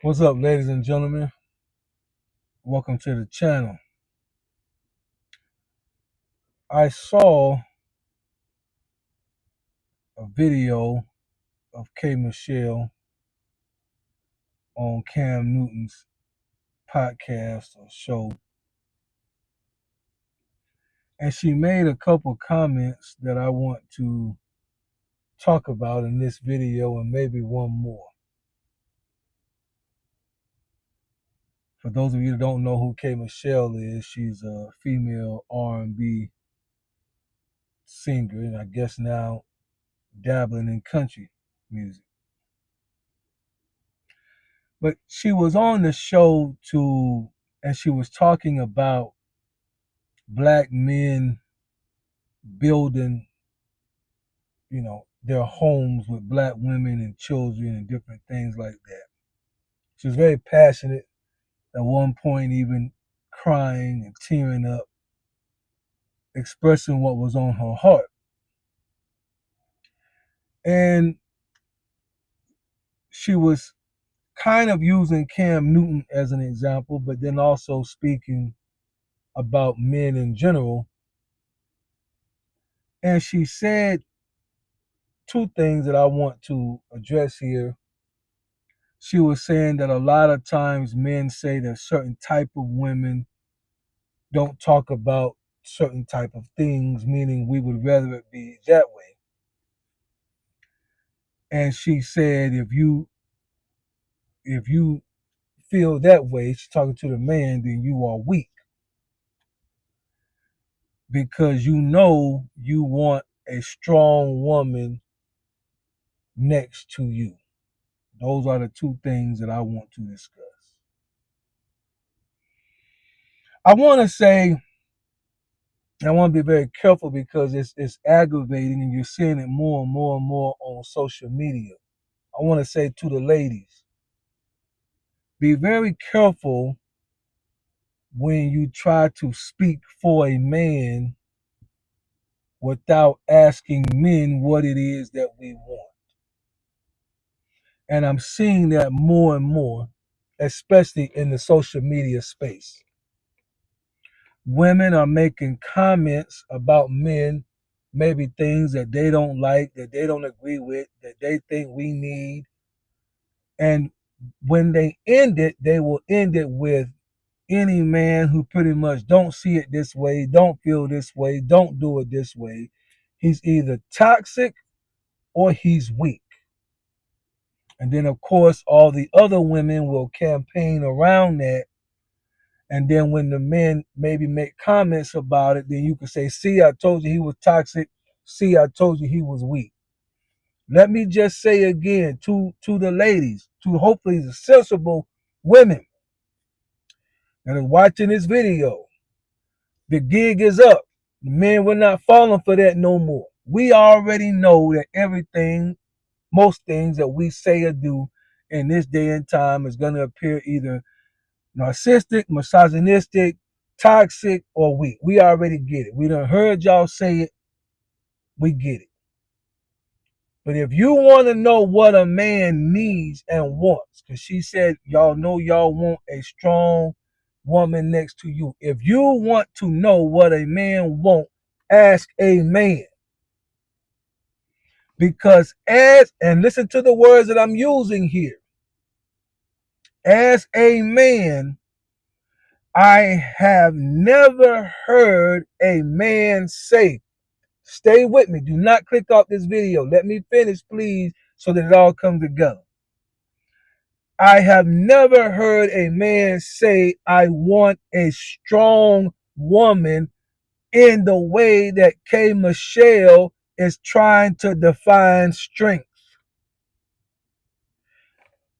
What's up, ladies and gentlemen? Welcome to the channel. I saw a video of K. Michelle on Cam Newton's podcast or show, and she made a couple comments that I want to talk about in this video and maybe one more. For those of you that don't know who K. Michelle is, she's a female R&B singer, and I guess now dabbling in country music. But she was on the show and she was talking about black men building, their homes with black women and children and different things like that. She was very passionate, at one point even crying and tearing up, expressing what was on her heart. And she was kind of using Cam Newton as an example, but then also speaking about men in general. And she said two things that I want to address here. She was saying that a lot of times men say that certain type of women don't talk about certain type of things, meaning we would rather it be that way. And she said if you feel that way, she's talking to the man, then you are weak. Because you want a strong woman next to you. Those are the two things that I want to discuss. I want to say, I want to be very careful because it's aggravating and you're seeing it more and more and more on social media. I want to say to the ladies, be very careful when you try to speak for a man without asking men what it is that we want. And I'm seeing that more and more, especially in the social media space. Women are making comments about men, maybe things that they don't like, that they don't agree with, that they think we need. And when they end it, they will end it with any man who pretty much don't see it this way, don't feel this way, don't do it this way. He's either toxic or he's weak. And then, of course, all the other women will campaign around that. And then when the men maybe make comments about it, then you can say, see, I told you he was toxic. See, I told you he was weak. Let me just say again to the ladies, to hopefully the sensible women that are watching this video, the gig is up. The men were not falling for that no more. We already know that everything, most things that we say or do in this day and time is going to appear either narcissistic, misogynistic, toxic, or weak. We already get it. We done heard y'all say it. We get it. But if you want to know what a man needs and wants, because she said y'all know y'all want a strong woman next to you. If you want to know what a man wants, ask a man. Because and listen to the words that I'm using here. As a man, I have never heard a man say, stay with me. Do not click off this video. Let me finish, please, so that it all comes together. I have never heard a man say, I want a strong woman in the way that K. Michelle is trying to define strength.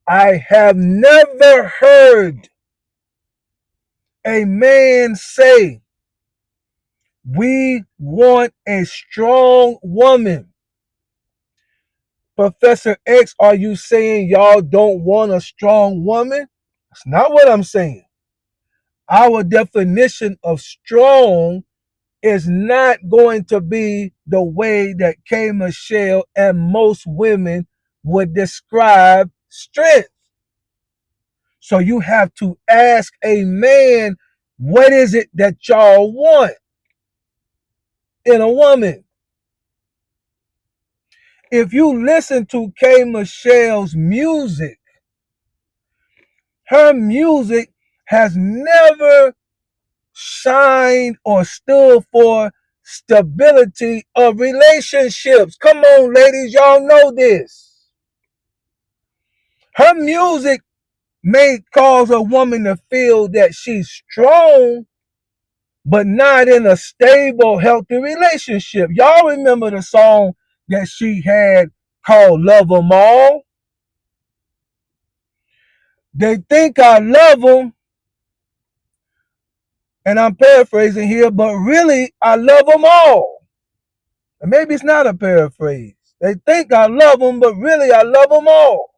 I have never heard a man say, we want a strong woman. Professor X, are you saying y'all don't want a strong woman? That's not what I'm saying. Our definition of strong is not going to be the way that K. Michelle and most women would describe strength. So you have to ask a man, what is it that y'all want in a woman? If you listen to K. Michelle's music, her music has never shined or stood for stability of relationships. Come on, ladies, y'all know this. Her music may cause a woman to feel that she's strong, but not in a stable, healthy relationship. Y'all remember the song that she had called Love 'Em All? They think I love them, and I'm paraphrasing here, but really I love them all. And maybe it's not a paraphrase. They think I love them, but really I love them all.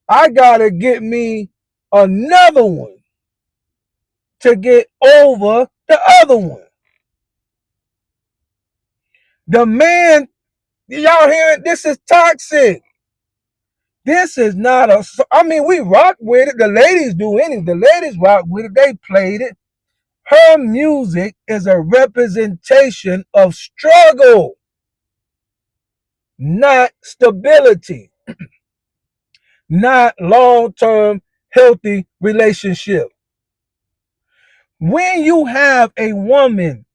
I gotta get me another one to get over the other one. The man, y'all hearing? This is toxic. This is not a. I mean, we rock with it. The ladies do anything. The ladies rock with it. They played it. Her music is a representation of struggle, not stability, not long-term healthy relationship. When you have a woman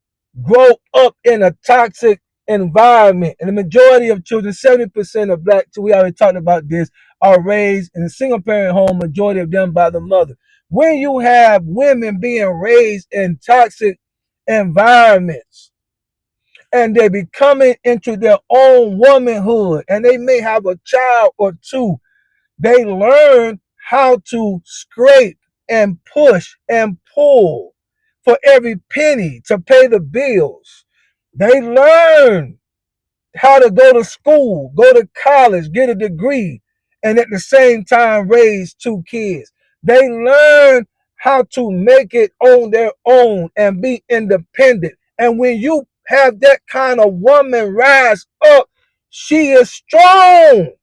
grow up in a toxic environment, and the majority of children, 70% of black, we already talked about this, are raised in a single parent home, majority of them by the mother. When you have women being raised in toxic environments and they be coming into their own womanhood and they may have a child or two, they learn how to scrape and push and pull for every penny to pay the bills. They learn how to go to school, go to college, get a degree, and at the same time raise two kids. They learn how to make it on their own and be independent. And when you have that kind of woman rise up, she is strong.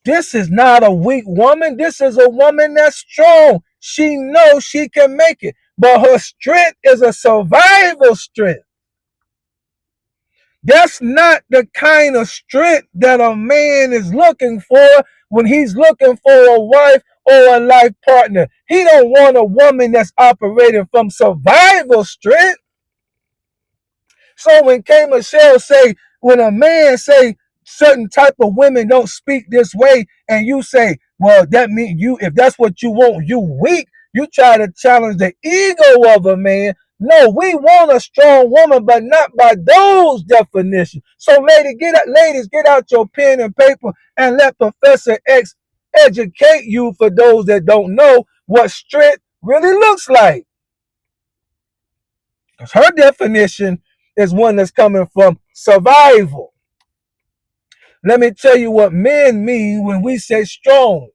This is not a weak woman. This is a woman that's strong. She knows she can make it, but her strength is a survival strength. That's not the kind of strength that a man is looking for when he's looking for a wife or a life partner. He don't want a woman that's operating from survival strength. So when K. Michelle say, when a man say certain type of women don't speak this way, and you say, well, that means you, if that's what you want, you weak. You try to challenge the ego of a man. No, we want a strong woman, but not by those definitions. So, ladies, get out your pen and paper and let Professor X educate you, for those that don't know, what strength really looks like. Because her definition is one that's coming from survival. Let me tell you what men mean when we say strong.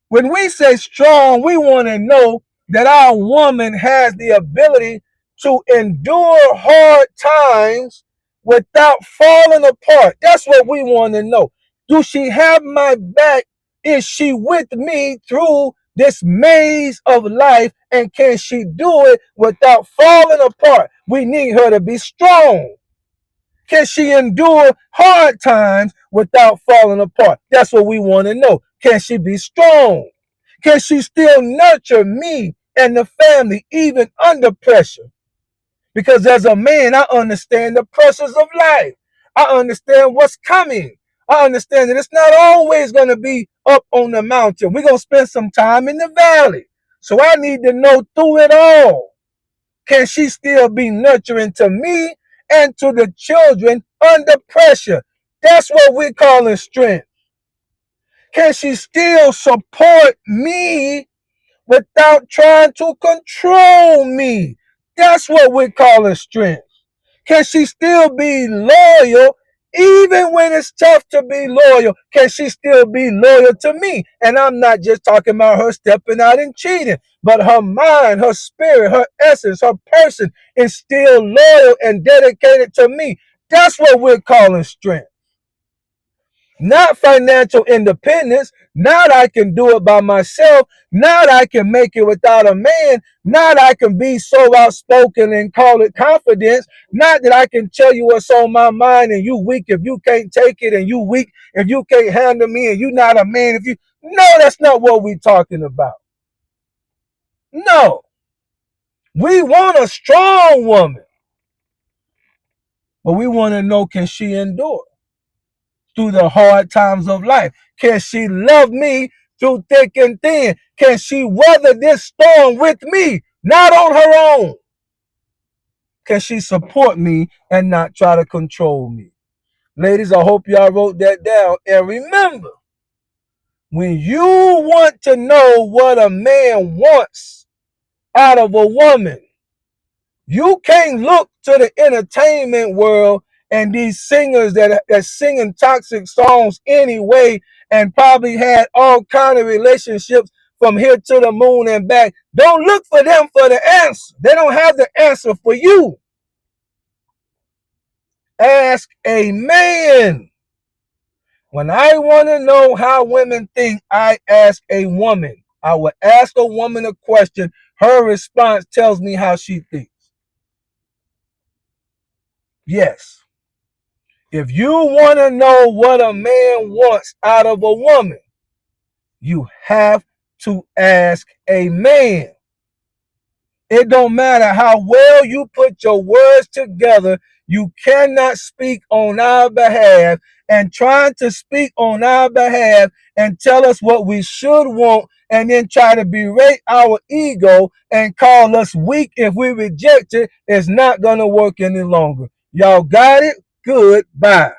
When we say strong, we want to know that our woman has the ability to endure hard times without falling apart. That's what we want to know. Do she have my back? Is she with me through this maze of life? And can she do it without falling apart? We need her to be strong. Can she endure hard times without falling apart? That's what we want to know. Can she be strong? Can she still nurture me and the family even under pressure? Because as a man, I understand the pressures of life. I understand what's coming. I understand that it's not always going to be up on the mountain. We're going to spend some time in the valley. So I need to know through it all, can she still be nurturing to me and to the children under pressure? That's what we're calling strength. Can she still support me without trying to control me? That's what we're calling strength. Can she still be loyal even when it's tough to be loyal? Can she still be loyal to me? And I'm not just talking about her stepping out and cheating, but her mind, her spirit, her essence, her person is still loyal and dedicated to me. That's what we're calling strength. not financial independence. Not I can do it by myself. Not I can make it without a man. Not I can be so outspoken and call it confidence. Not that I can tell you what's on my mind and you weak if you can't take it, and you weak if you can't handle me, and you not a man if you. No, that's not what we talking about. No, we want a strong woman, but we want to know, can she endure through the hard times of life? Can she love me through thick and thin? Can she weather this storm with me, not on her own? Can she support me and not try to control me? Ladies, I hope y'all wrote that down. And remember, when you want to know what a man wants out of a woman, you can't look to the entertainment world and these singers that are singing toxic songs anyway, and probably had all kind of relationships from here to the moon and back. Don't look for them for the answer. They don't have the answer for you. Ask a man. When I want to know how women think, I ask a woman. I would ask a woman a question. Her response tells me how she thinks. Yes. If you want to know what a man wants out of a woman, you have to ask a man. It don't matter how well you put your words together. You cannot speak on our behalf, and trying to speak on our behalf and tell us what we should want, and then try to berate our ego and call us weak if we reject it, is not going to work any longer. Y'all got it? Good. Bye.